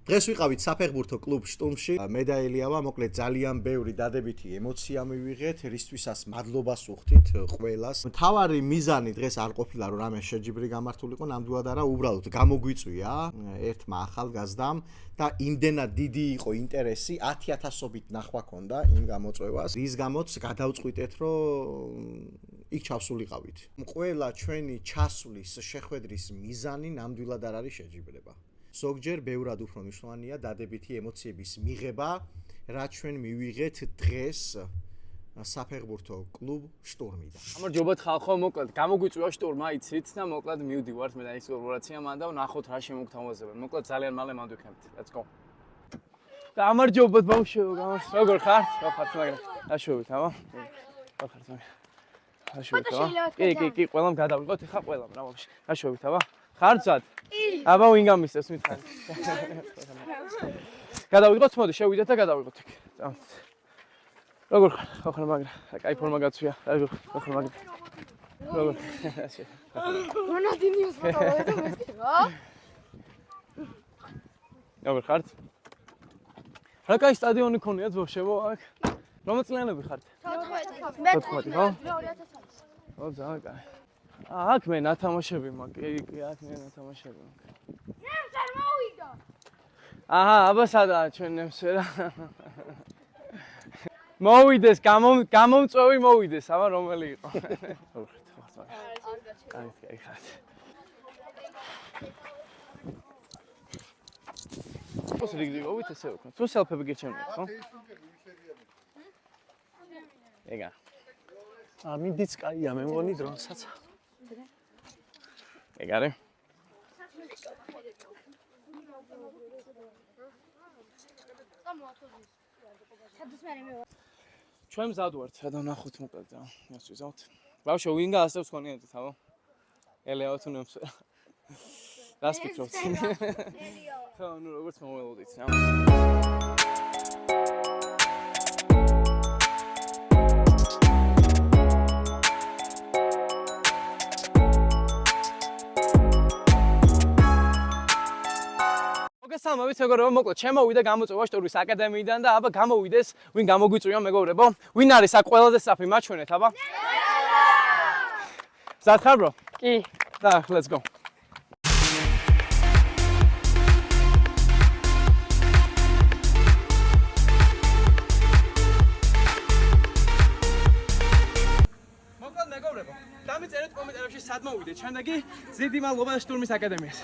დღეს ვიყავით საფეხბურთო კლუბ შტურმში. მე და ელიავა მოკლედ ძალიან ბევრი დადებითი ემოცია მივიღეთ, რისთვისაც მადლობას ვუხდით ყველას. მთავარი მიზანი დღეს არ ყოფილა რომ რამე შეჯიბრი გამართულიყო, ნამდვილად არა, უბრალოდ გამოგვიწვია ერთმა ახალგაზრდამ და იმდენად დიდი იყო ინტერესი, 10,000-ობით ნახვა ქონდა იმ გამოწვევას, რის გამოც გადავწყვიტეთ რომ იქ ჩავსულიყავით. ყველა ჩვენი ჩასვლის შეხვედრის მიზანი ნამდვილად არ არის შეჯიბრება. ზოგჯერ ბევრად უფრო მნიშვნელოვანია დადებითი ემოციების მიღება, რაც ჩვენ მივიღეთ დღეს საფეხბურთო კლუბ შტურმიდან. გამარჯობათ ხალხო, მოკლედ გამოგვიწვია შტურმა, იცით და მოკლედ მივდივართ მე და ის კორპორაცია მან და ვნახოთ რა შემოგთავაზებენ. მოკლედ ძალიან მალე მანდვიქნებით. Let's go. გამარჯობათ ბავშვო, როგორ ხართ? რა ხართ მაგრამ? დაშოვით, აბა? რა ხართ მაგრამ? დაშოვით, აბა? კი, ყველამ გადავიღოთ, ეხა ყველამ რა ბავშვი. დაშოვით, აბა? ხარცად? აბა ვინ გამისწევს მითხარი? გადავიღოთ, მოდი შევიდეთ და გადავიღოთ ეგ. როგორ ხარ მაგრამ? კაი ფორმა გაცვია. როგორ ხარ მაგრამ? როგორ? რონალდინიოს ფოტოა და მეთქება? როგორ ხართ? რა კაი სტადიონი ქონიათ ბავშვებო აქ? რომელ წლიანები ხართ? 14 ხო? 2000. ო ძალიან კაი. აქ მე ნათამაშები მაქვს, კი, აქ მე ნათამაშები მაქვს. ნემსერ მოვიდა. აჰა, აბა სადაა ჩვენ ნემსერა? მოვიდეს, გამომწვევი მოვიდეს, აბა რომელი იყო? კაი ხართ. πώς რიგრიგობით ესე ვქნათ? თუ სელფები გეჩვენებთ, ხო? ეგა. ამინდიც კაია, მე მგონი დრონსაც. ეგ არის. ჩვენ მზად ვართ, და ვნახოთ მოკლედ და მივსვიზავთ. ბავშვო, ვინ გაასწევს ქონიათ თავო? ელიავა თუ ნემსერა? რას ფიქრობთ? ხო, ნუ როგორც მოველოდით, რა. მოგესალმებით, მეგობრებო, მოკლედ შემოვიდა გამოწვევა შტურმის აკადემიიდან და აბა გამოვიდეს, ვინ გამოგვიწვია მეგობრებო? ვინ არის აქ ყველაზე საფი მაჩვენეთ, აბა? მზად ხარ ბრო? კი. და let's go. მოკლედ მეგობრებო, დამიწერეთ კომენტარებში სად მოვიდეთ, შემდეგ კი დიდი მადლობა შტურმის აკადემიას.